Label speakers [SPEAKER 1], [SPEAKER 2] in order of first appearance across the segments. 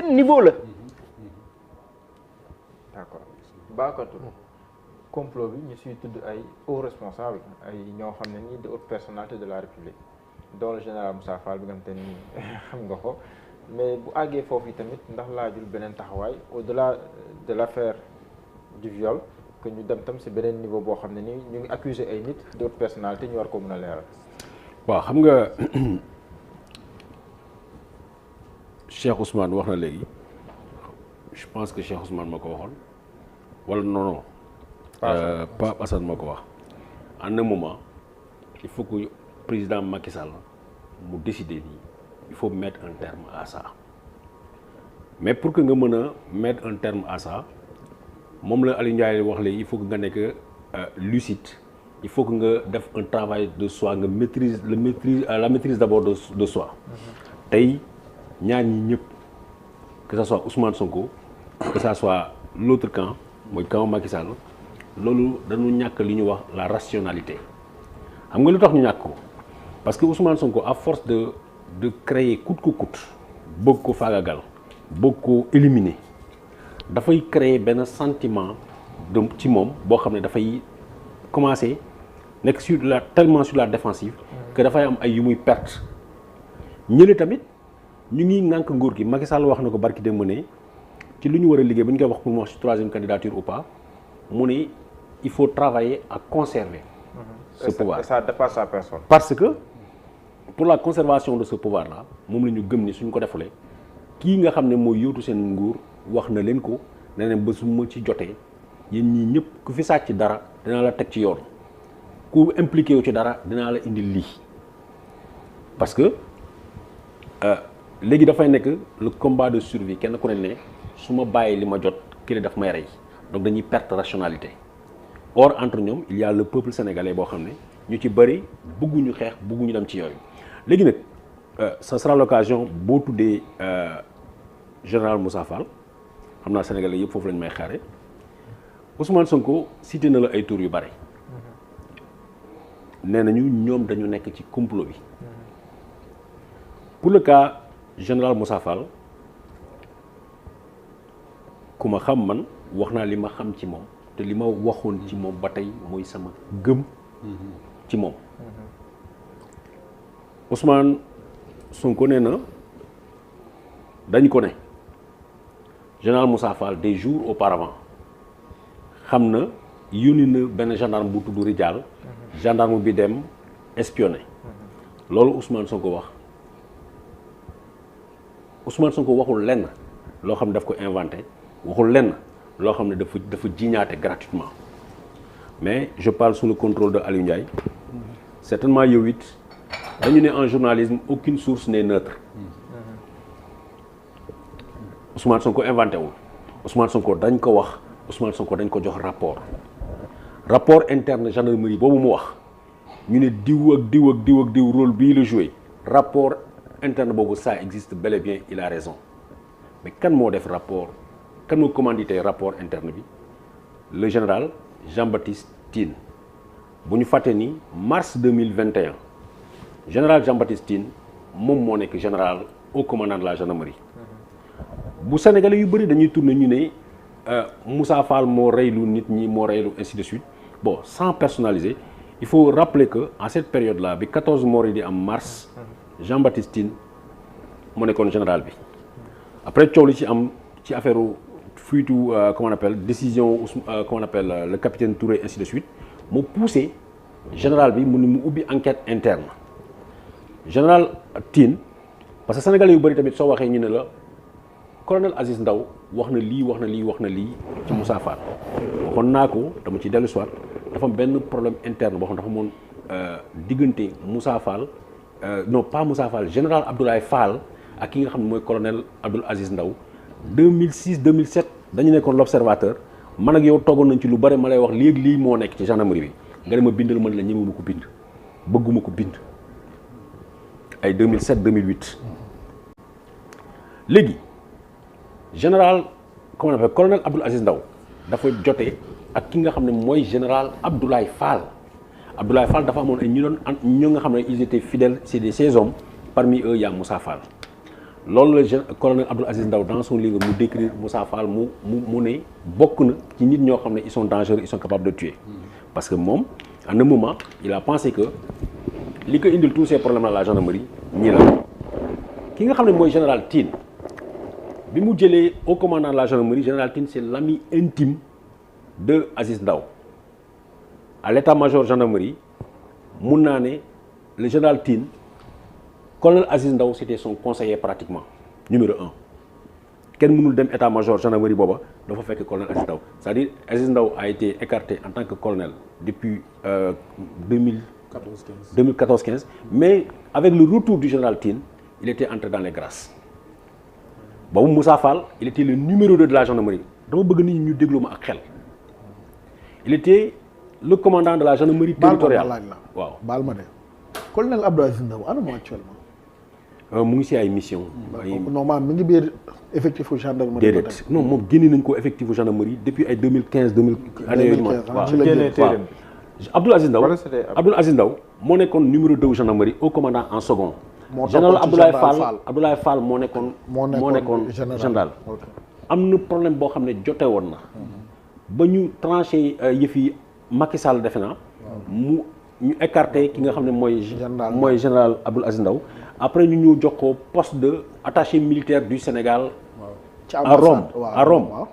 [SPEAKER 1] seen niveau la. d'accord baakatu complot bi ñu siy tudd ay hauts responsables ay ñoo xam ne nii de haute personnalité de la République dont le général Moussa Fall bi nga xam te ni xam nga ko mais bu àggee foofu yi tamit ndax laajul beneen taxawaay au-delà de l'affaire du viol que ñu dem tam si beneen niveau boo xam ne nii ñu ngi accuser ay nit de haute personnalité ñu war ko mën a leeral.
[SPEAKER 2] waaw xam nga Cheikh Ousmane wax na léegi je pense que Cheikh Ousmane moo ko waxoon wala non. Pape Assane moo ko wax en un moment il faut que président Macky Sall mu décider nii il faut mettre un terme à ça mais pour que nga mën a mettre un terme à ça moom la Aliou Ndiaye wax léegi il faut que nga nekk lucide il faut que nga def un travail de soi nga la maîtrise d'abord de soi tey ñaar ñi ñëpp que ça soit Ousmane Sonko que ça soit l'autre camp mooy camp Macky Sall loolu dañu ñàkk li ñu wax la rationalité xam nga lu tax ñu ñàkk ko parce que Ousmane Sonko à force de créer coûte que coûte bëgg ko faagagal bëgg ko éliminer dafay créer benn sentiment de ci moom boo xam ne dafay commencer nekk tellement sur la défensive que dafay am ay yu muy perte ñële tamit ñu ngi ŋànk nguur gi Macky Sall wax na ko barki démb ne ci lu ñu war a liggéey ba ñu koy wax pour mu wax ci troisième candidature ou pas mu ne il faut travailler à conserver ce pouvoir
[SPEAKER 1] et ça dépasse sa personne.
[SPEAKER 2] parce que pour la conservation de ce pouvoir là moom la ñu gëm ni suñ ko defulee kii nga xam ne mooy yóotu seen nguur wax na leen ko ne leen ba su ma ci jotee yéen ñii ñëpp ku fi sàcc dara dinaa la teg ci yoon ku impliqué wu ci dara dinaa la indi lii parce que léegi dafay nekk le combat de survie kenn ku ne su ma bàyyi li ma jot kii daf may rey donc dañuy perte rationalité or entre ñoom il y a le peuple sénégalais boo xam ne ñu ci bëri bëgguñu xeex bëgguñu dem ci yooyu léegi nag ça sera l'occasion boo tuddee général Moussa Fall xam naa sénégalais yëpp foofu lañ may xaare Ousmane Sonko cité na la ay tour yu bëri nee nañu ñoom dañu nekk ci complot bi pour le cas général Moussa Fall ku ma xam man wax naa li ma xam ci moom te li ma waxoon ci moom ba tey mooy sama gëm ci moom Ousmane Sonko nee na dañ ko ne général Moussa Fall des jours auparavant xam na yónni na benn gendarme bu tudd Rijal gendarme bi dem espionné loolu Ousmane Sonko wax Ousmane Sonko waxul lenn loo xam ne daf ko inventé waxul lenn loo xam ne dafa jiñaate gratuitement mais je parle sous le contrôle de Aliou Ndiaye certainement yow it dañu ne en journalisme aucune source n'est neutre Ousmane Sonko inventé wul Ousmane Sonko dañ ko wax Ousmane Sonko dañ ko jox rapport interne gendarmerie boobu mu wax ñu ne diw ak diw ak diw ak diw rôle bii la joué rapport interne boobu ça existe bel et bien il a raison mais kan moo def rapport kan moo commandité rapport interne bi le général Jean-Baptiste Tine bu ñu fàtte ni mars 2021 général Jean-Baptiste Tine moom moo nekk général au commandant de la gendarmerie bu sénégalais yu bëri dañuy tourner ñu ne Moussa Fall moo reylu nit ñi moo reylu ainsi de suite bon sans personnaliser il faut rappeler que en cette période là bi 14 morts yi di am mars Jean-Baptiste Tine moo nekkoon général bi après coow li ci am ci affaire fuitu comment on appelle décision comment on appelle le capitaine Touré ainsi de suite moo poussé général bi mu ubbi enquête interne général Tine parce que sénégalais yu bëri tamit soo waxee ñu ne la colonel Aziz Ndaw wax na lii wax na lii wax na lii ci Moussa Fall waxoon naa ko dama ci dellu soit dafa am benn problème interne boo xam dafa moon diggante Moussa Fall non pas Moussa Fall général Abdoulaye Fall ak ki nga xam ne mooy colonel Abdoul Aziz Ndaw 2006 2007 dañu nekkoon l'observateur man ak yow toogoon nañ ci lu bëri ma lay wax léegi lii moo nekk ci gendarmerie bi nga ne ma bindal man la ñemewuma ko bind bëgguma ko bind ay 2007 2008 léegi général comment on appelle colonel Abdoul Aziz Ndaw dafa jotee ak ki nga xam ne mooy général Abdoulaye Fall dafa amoon ay ñu doon ñoo nga xam ne ils étaient fidèles c'est des ces hommes parmi eux il y a Moussa Fall loolu la colonel Abdoul Aziz Ndaw dans son livre mu décrire Moussa Fall mu ne bokk na ci nit ñoo xam ne ils sont dangereux, ils sont capables de tuer. Parce que moom à un moment il a pensé que li ko indil tous ces problèmes là la gendarmerie ñii la ki nga xam ne mooy général Tine bi mu jëlee au commandant de la gendarmerie, général Tine c'est l'ami intime de Aziz Ndaw. À l'état-major gendarmerie mun naa ne le général Tine, colonel Aziz Ndaw c'était son conseiller pratiquement numéro 1 kenn mënul dem état-major gendarmerie booba dafa fekk colonel Aziz Ndaw, c'est-à-dire Aziz Ndaw a été écarté en tant que colonel depuis 2014-15, mais avec le retour du général Tine il était entré dans les grâces. boobu Moussa Fall il était le numéro 2 de la gendarmerie. dama bëgg nit ñi ñu déglu ma ak xel. il était le commandant de la gendarmerie territoriale. waaw
[SPEAKER 3] baal ma de colonel Abdoul Aziz Ndaw ana mo actuellement.
[SPEAKER 2] mu ngi si ay mission.
[SPEAKER 3] non maanaam mi ngi biir effectif gendarmerie.
[SPEAKER 2] déedéet non moom génne nañ ko effectif gendarmerie depuis ay 2015 année yooyu waaw Abdoul Aziz Ndaw Abdoul Aziz Ndaw moo nekkoon numéro 2 gendarmerie au commandant en second. général Abdoulaye Fall moo nekkoon général. am na problème boo xam ne jote woon na. ba ñu tranché yëf yi Macky Sall defe naa. ñu écarté ki nga xam ne mooy général Abdoul Aziz Ndaw. après ñu ñëw jox ko poste de attaché militaire du Sénégal. à Rome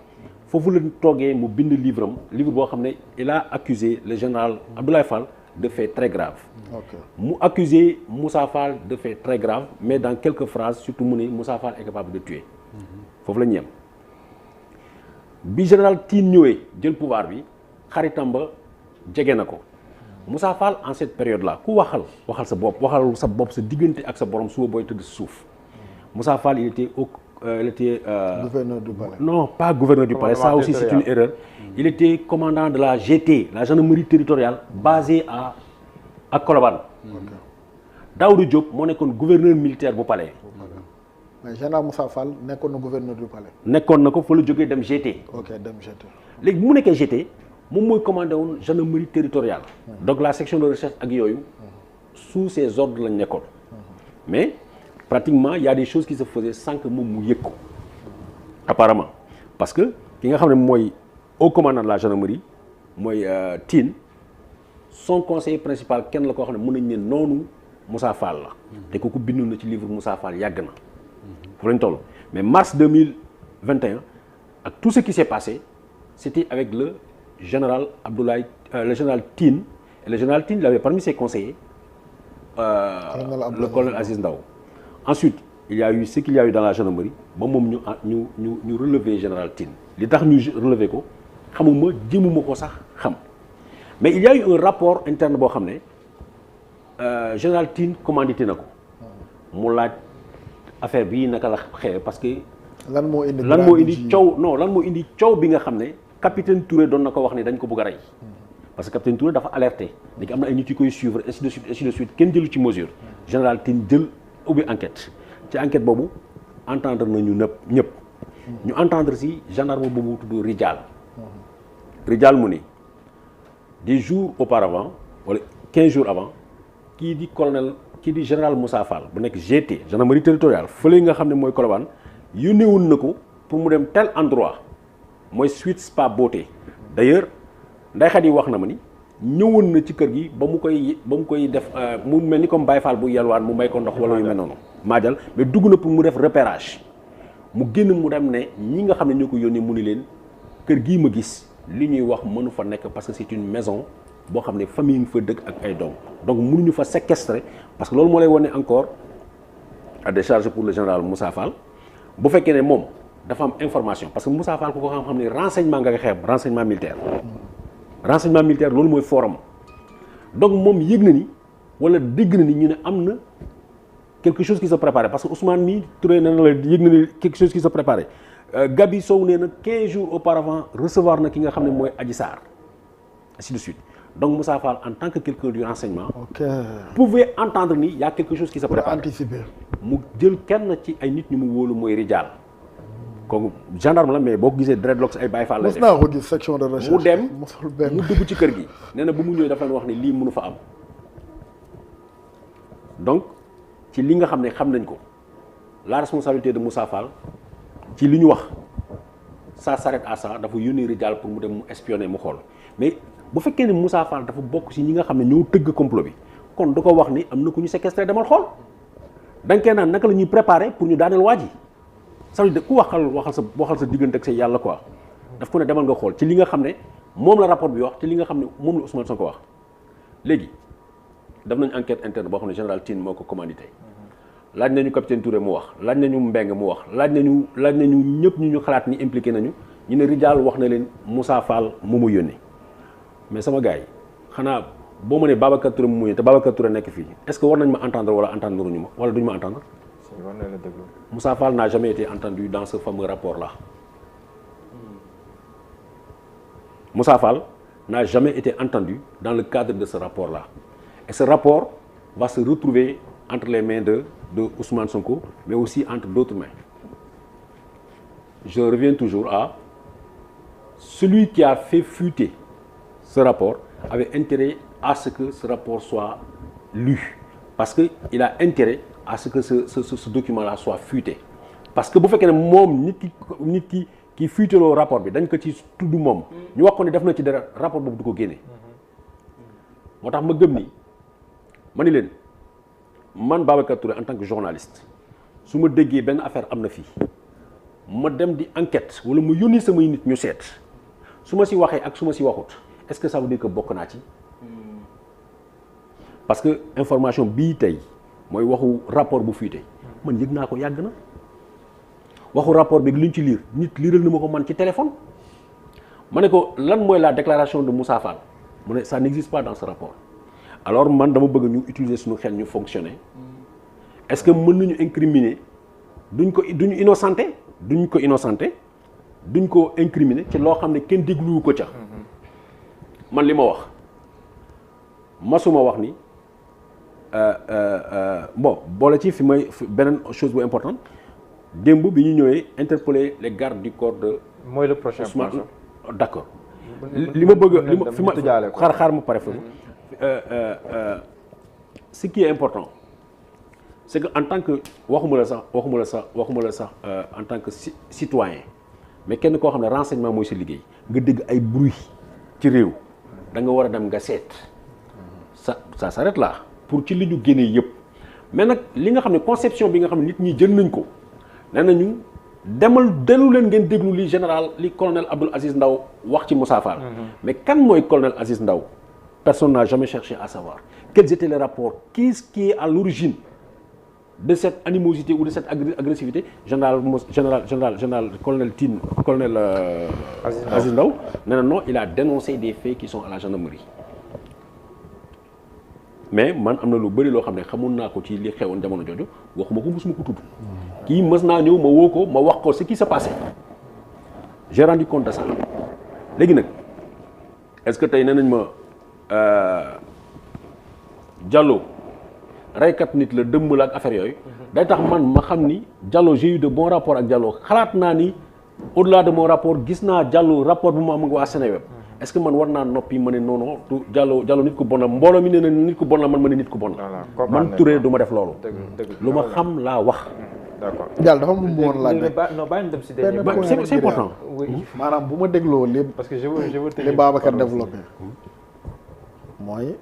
[SPEAKER 2] foofu la toogee mu bind livre boo xam ne il a accusé le général Abdoulaye Fall de faits très graves. mu accusé Moussa Fall de faits très graves mais dans quelques phrases surtout mu ne Moussa Fall est capable de tuer. foofu la ñu yem bi général Tine ñëwee jël pouvoir bi xaritam ba jege na ko. Moussa Fall en cette période là ku waxal sa bopp sa diggante ak sa borom suba booy tëdd suuf Moussa Fall il était
[SPEAKER 3] gouverneur du palais.
[SPEAKER 2] Non, pas gouverneur du palais, ça aussi c'est une erreur. Il était commandant de la GT, la gendarmerie territoriale basée à Colobane. Daoudou Diop moo nekkoon gouverneur militaire bu palais.
[SPEAKER 3] mais général Moussa Fall nekkoon na gouverneur du palais.
[SPEAKER 2] nekkoon na ko fa la jógee dem GT.
[SPEAKER 3] dem GT.
[SPEAKER 2] léegi bu mu nekkee GT moom mooy commandé woon gendarmerie territoriale. donc la section de recherche ak yooyu sous ses ordres lañ nekkoon. mais pratiquement il y a des choses qui se faisaient sans que moom mu yëg ko apparemment parce que ki nga xam ne mooy au commandant de la gendarmerie mooy Tine son conseiller principal kenn la koo xam ne mën nañ ne noonu Moussa Fall la. te kooku bindu na ci livre Moussa Fall yàgg na. foofu lañ toll mais mars 2021 ak tout ce qui s'est passé c'était avec le général le général Tine et le général Tine il avait parmi ses conseillers le colonel Aziz Ndaw. Ensuite il y a eu ce qu'il y a eu dans la gendarmerie ba moom ñu relever général Tine li tax ñu relever ko xamuma jëmuma ko sax xam mais il y a eu un rapport interne boo xam ne général Tine commandité na ko mu laaj affaire bi naka la xew parce que lan moo indi coow bi nga xam ne capitaine Touré doon na ko wax ne dañ ko bëgg a rey parce que capitaine Touré dafa alerté léegi am na ay nit yu koy suivre ainsi de suite kenn jëlu ci mesure général Tine jël ubbi enquête ci enquête boobu entendre nañu ñëpp ñu entendre si gendarme boobu tudd Rijal mu ni des jours auparavant wala 15 jours avant kii di général Moussa Fall bu nekk GT gendarmerie territoriale fële nga xam ne mooy Colobane yónneewoon na ko pour mu dem tel endroit mooy Suite Spa Beauté d'ailleurs Ndeye Khady wax na ma ni ñëwoon na ci kër gi ba mu koy def mu mel ni comme Baye Fall bu yalwaan mu may ko ndox wala yu mel noonu maajal mais dugg na pour mu def repérage mu génn mu dem ne ñi nga xam ne ñoo ko yónnee mu ni leen kër gii ma gis li ñuy wax mënu fa nekk parce que c'est une maison boo xam ne famille fa dëkk ak ay doom donc mënuñu fa séquestrer parce que loolu moo lay wane encore à décharge pour le général Moussa Fall bu fekkee ne moom dafa am information parce que Moussa Fall ku ko xam ne renseignement nga xeeb renseignement militaire loolu mooy forum donc moom yëg na ni wala dégg na ni ñu ne am na quelque chose qui se préparait parce que Ousmane mi Touré nee na la yëg na ni quelque chose qui se préparait Gabi Sow nee na 15 jours auparavant recevoir na ki nga xam ne mooy Adji Sarr ainsi de suite donc Moussa Fall en tant que quelqu'un du renseignement pouvait entendre ni y a quelque chose qui se prépare
[SPEAKER 3] anticiper
[SPEAKER 2] mu jël kenn ci ay nit ñu mu wóolu mooy Rijal kooku gendarme la mais boo ko gisee dreadlocks ay Baye Fall la def
[SPEAKER 3] mos naa ko gis section de recherche
[SPEAKER 2] mu dem mu dugg ci kër gi nee na bu mu ñëwee dafa leen wax ne lii mënu fa am donc ci li nga xam ne xam nañ ko la responsabilité de Moussa Fall ci li ñu wax ça s'arrête à ça dafa yónnee Rijal pour mu dem mu espionner mu xool mais bu fekkee ne Moussa Fall dafa bokk ci ñi nga xam ne ñoo tëgg complot bi kon du ko wax ni am na ku ñu séquestré demal xool da nga koy naan naka la ñuy préparer pour ñu daaneel waa ji ça veut dire ku waxal sa diggante ak sa yàlla quoi daf ko ne demal nga xool ci li nga xam ne moom la rapport bi wax ci li nga xam ne moom la Ousmane Sonko wax léegi def nañ enquête interne boo xam ne général Tine moo ko commandité laaj nañu capitaine Touré mu wax laaj nañu Mbeng mu wax laaj nañu ñëpp ñu xalaat ni impliqué nañu ñu ne Rijal wax na leen Moussa Fall mu yónnee mais sama gars yi xanaa boo ma nee Babacar Touré mu yónnee te Babacar Touré nekk fii est-ce que war nañ ma entendre wala entendre ñu ma wala duñu ma entendre.
[SPEAKER 1] war na la déglu.
[SPEAKER 2] Moussa Fall n'a jamais été entendu dans ce fameux rapport là. Moussa Fall n'a jamais été entendu dans le cadre de ce rapport là et ce rapport va se retrouver entre les mains de Ousmane Sonko mais aussi entre d'autres mains. Je reviens toujours à celui qui a fait fuiter ce rapport avait intérêt à ce que ce rapport soit lu parce que il a intérêt à ce que ce document-là soit fuité parce que bu fekkee ne moom nit ki fuiteloo rapport bi dañ ko ci tudd moom ñu wax ko ne def na ci dara rapport boobu du ko génne moo tax ma gëm ni ma ni leen man Babacar Touré en tant que journaliste su ma déggee benn affaire am na fii ma dem di enquête wala ma yónni samay nit ñu seet su ma si waxee ak su ma si waxut est-ce que ça veut dire que bokk naa ci parce que information bii tey mooy waxu rapport bu fuité man yëg naa ko yàgg na waxu rapport bi luñ ci lire nit liiral na ma ko man ci téléphone ma ne ko lan mooy la déclaration de Moussa Fall mu ne ça n'existe pas dans ce rapport alors man dama bëgg ñu utiliser suñu xel ñu fonctionner est-ce que mën nañu incriminer duñ ko innocenté duñ ko incriminer ci loo xam ne kenn dégluwu ko ca man li ma wax masuma wax ni bon boole ci fi may beneen chose bu importante démb bi ñu ñëwee interpeller les gardes du corps de.
[SPEAKER 1] mooy le prochain point.
[SPEAKER 2] d'accord li ma bëgg fi ma xaar ma pare foofu. Ce qui est important c'est que en tant que waxuma la sax en tant que citoyen mais kenn koo xam ne renseignement mooy sa liggéey nga dégg ay bruit ci réew da nga war a dem nga seet ça s'arrête là pour ci li ñu génnee yëpp mais nag li nga xam ne conception bi nga xam ne nit ñi jël nañ ko nee nañu dellu leen ngeen déglu li général li colonel Abdoul Aziz Ndaw wax ci Moussa Fall. Mais kan mooy colonel Aziz Ndaw personne n'a jamais cherché à savoir quels étaient les rapports qu'est-ce qui est à l'origine de cette animosité ou de cette agressivité général colonel Tine colonel Aziz Ndaw nee na non il a dénoncé des faits qui sont à la gendarmerie mais man am na lu bëri loo xam ne xamoon naa ko ci li xewoon jamono jooju waxuma ko mosuma ko tudd kii mës naa ñëw ma woo ko ma wax ko ce qui s'est passé j'ai rendu compte de ça léegi nag est-ce que tey nee nañ ma Diallo reykat nit la dëmm la ak affaire yooyu day tax man ma xam ni Diallo j'ai eu de bons rapports ak Diallo xalaat naa ni au-delà de mon rapport gis naa Diallo rapport bu mu am ak waa Seneweb est-ce que man war naa noppi ma ne non du Diallo nit ku bon la mbooloo mi nee na nit ku bon la man ma ne nit ku bon la man Touré du ma def loolu lu ma xam laa wax
[SPEAKER 1] d'accord
[SPEAKER 3] Diallo dafa mu woon laaj
[SPEAKER 1] non bàyyi dem si
[SPEAKER 2] c'est important
[SPEAKER 3] maanaam bu ma dégloo lépp
[SPEAKER 1] parce que je veux
[SPEAKER 3] li Babacar développé mooy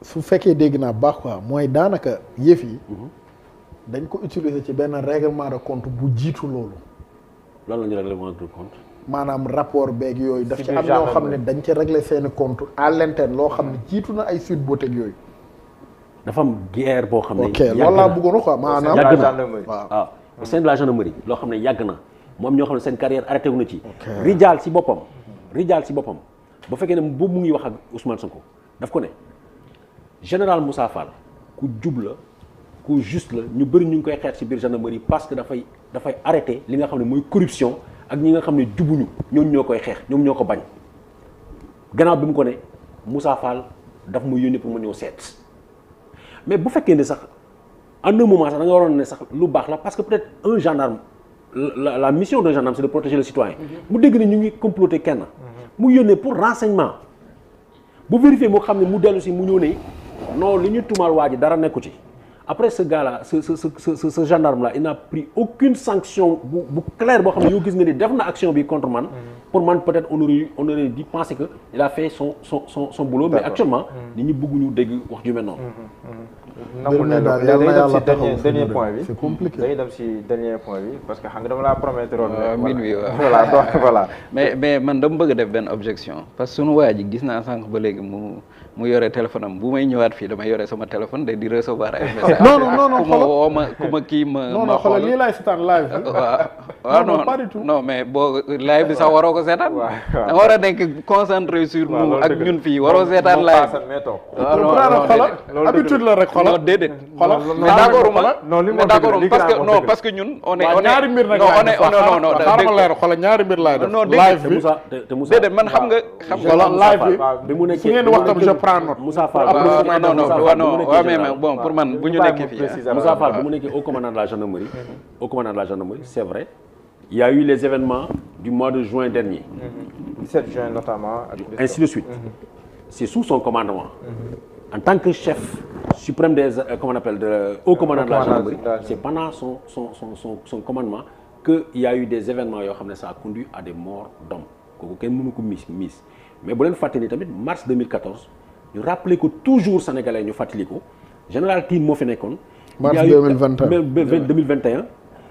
[SPEAKER 3] su fekkee dégg naa baax quoi mooy daanaka yëf yi dañ ko utiliser ci benn règlement de compte bu jiitu loolu
[SPEAKER 2] lan la ñu règlement de compte
[SPEAKER 3] maanaam rapport beeg yooyu daf ci am ñoo xam ne dañ ci régler seeni compte à l'interne loo xam ne jiitu na ay suite booteeg yooyu
[SPEAKER 2] dafa am guerre boo xam ne
[SPEAKER 3] ok loolu laa bëggoon quoi maanaam
[SPEAKER 2] yàgg na waaw au sein de la gendarmerie loo xam ne yàgg na mu am ñoo xam ne seen carrière arrêté wu na ci Rijal si boppam ba fekkee ne boobu mu ngi wax ak Ousmane Sonko daf ko ne général Moussa Fall ku jub la ku juste la ñu bëri ñu ngi koy xeet ci biir gendarmerie parce que dafay arrêté li nga xam ne mooy corruption ak ñi nga xam ne jubuñu ñooñu ñoo koy xeex ñoom ñoo ko bañ gannaaw bi mu ko ne Moussa Fall daf mu yónnee pour ma ñëw seet mais bu fekkee ne sax en un moment sax da nga waroon ne sax lu baax la parce que peut-être un gendarme la mission d'un gendarme c'est de protéger le citoyen mu dégg ne ñu ngi comploter kenn mu yónnee pour renseignement bu vérifier moo xam ne mu dellu si mu ñëw ne non li ñu tuumaal waa ji dara nekku ci après ce gars-là ce gendarme-là il n'a pris aucune sanction bu claire boo xam ne yow gis nga ni def na action bi contre man. pour man peut-être on aurait dû penser que il a fait son boulot. mais actuellement nit ñi bëgguñu dégg wax ju mel noonu.
[SPEAKER 1] nangul ne daal yàlla taxaw dernier point bi
[SPEAKER 3] c'est compliqué
[SPEAKER 1] dañuy dem si dernier point bi parce que xam nga dama laa promettre woon.
[SPEAKER 4] minuit waaw
[SPEAKER 1] voilà donc voilà.
[SPEAKER 4] mais man dama bëgg a def benn objection parce que sunu waa ji gis naa sànq ba léegi mu yore téléphone am bu may ñëwaat fii damay yore sama téléphone de di recevoir ay messages.
[SPEAKER 3] non
[SPEAKER 4] ku ma woo ku ma kii ma.
[SPEAKER 3] non xoolal lii laay seetaan live bi.
[SPEAKER 4] waaw
[SPEAKER 3] non pas du tout.
[SPEAKER 4] non mais boo live bi sax waroo ko seetaan. da war a nekk concentré sur nous ak ñun fii waroo seetaan live.
[SPEAKER 3] non habitude la rek xoolal.
[SPEAKER 4] non déedéet.
[SPEAKER 3] xoolal
[SPEAKER 4] mais d'accord parce que ñun on est
[SPEAKER 3] ñaari mbir nag non xaaral leer xoolal ñaari mbir laay def.
[SPEAKER 4] non
[SPEAKER 3] live bi
[SPEAKER 4] déedéet man xam nga.
[SPEAKER 3] xoolal live bi
[SPEAKER 2] mu
[SPEAKER 3] su ngeen di wax tam je prends note.
[SPEAKER 2] Moussa Fall
[SPEAKER 4] non mais bon pour man bu ñu nekkee fii.
[SPEAKER 2] Moussa Fall bu mu nekkee au commandant de la gendarmerie. au commandant de la gendarmerie c'est vrai. Il y a eu les événements du mois de juin dernier.
[SPEAKER 1] 17 juin notamment.
[SPEAKER 2] Ainsi de suite. C'est sous son commandement. En tant que chef suprême des comment on appelle de haut commandant de la gendarmerie, c'est pendant son commandement que il y a eu des événements yoo xam ne ça a conduit à des morts d'hommes kooku kenn mënu ko miis mais bu leen fàttali tamit mars 2014 ñu rappelé ko toujours sénégalais ñu fàttali ko général Tine moo fi nekkoon.
[SPEAKER 3] mars
[SPEAKER 2] 2021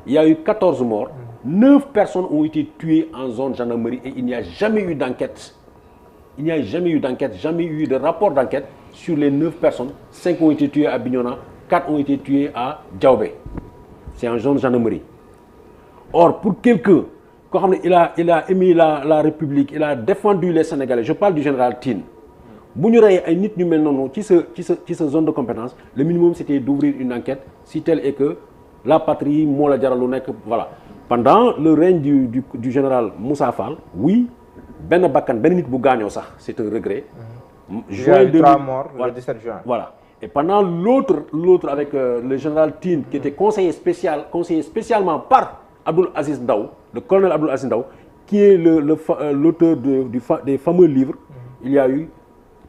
[SPEAKER 2] il y a eu 14 morts. 9 personnes ont été tuées en zone gendarmerie et il n'y a jamais eu d'enquête. Il n'y a jamais eu d'enquête, jamais eu de rapport d'enquête sur les 9 personnes. 5 ont été tuées à Bignona, 4 ont été tuées à Diaobé. C'est en zone gendarmerie. Or, pour quelqu'un, quand il a aimé la République, il a défendu les Sénégalais, je parle du général Tine. Si nous avons un nit mel non ci sa zone de compétence, le minimum c'était d'ouvrir une enquête si tel est que la patrie moo la jaral lu nekk voilà. Pendant le règne du général Moussa Fall, oui, benn nit bu gaañoo sax c'est un regret.
[SPEAKER 1] Il y a eu 3 morts le 17 juin.
[SPEAKER 2] Voilà. Et pendant l'autre avec le général Tine qui était conseillé spécialement par Abdoul Aziz Ndaw, le colonel Abdoul Aziz Ndaw, qui est l'auteur des fameux livres, il y a eu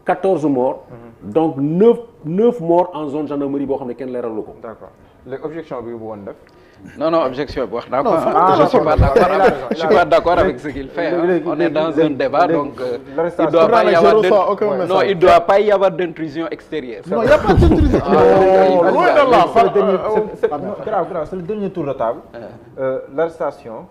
[SPEAKER 2] 14 morts, donc 9 morts en zone gendarmerie boo xam ne kenn leeralu ko.
[SPEAKER 1] D'accord. L'objection bi bu woon def.
[SPEAKER 4] Non, objection bi wax naa ko. Je suis pas d'accord avec ce qu'il fait. On est dans un débat donc il doit pas y avoir d'intrusion extérieure.
[SPEAKER 3] Non, il y a pas d'intrusion.
[SPEAKER 1] C'est le dernier tour de table. L'arrestation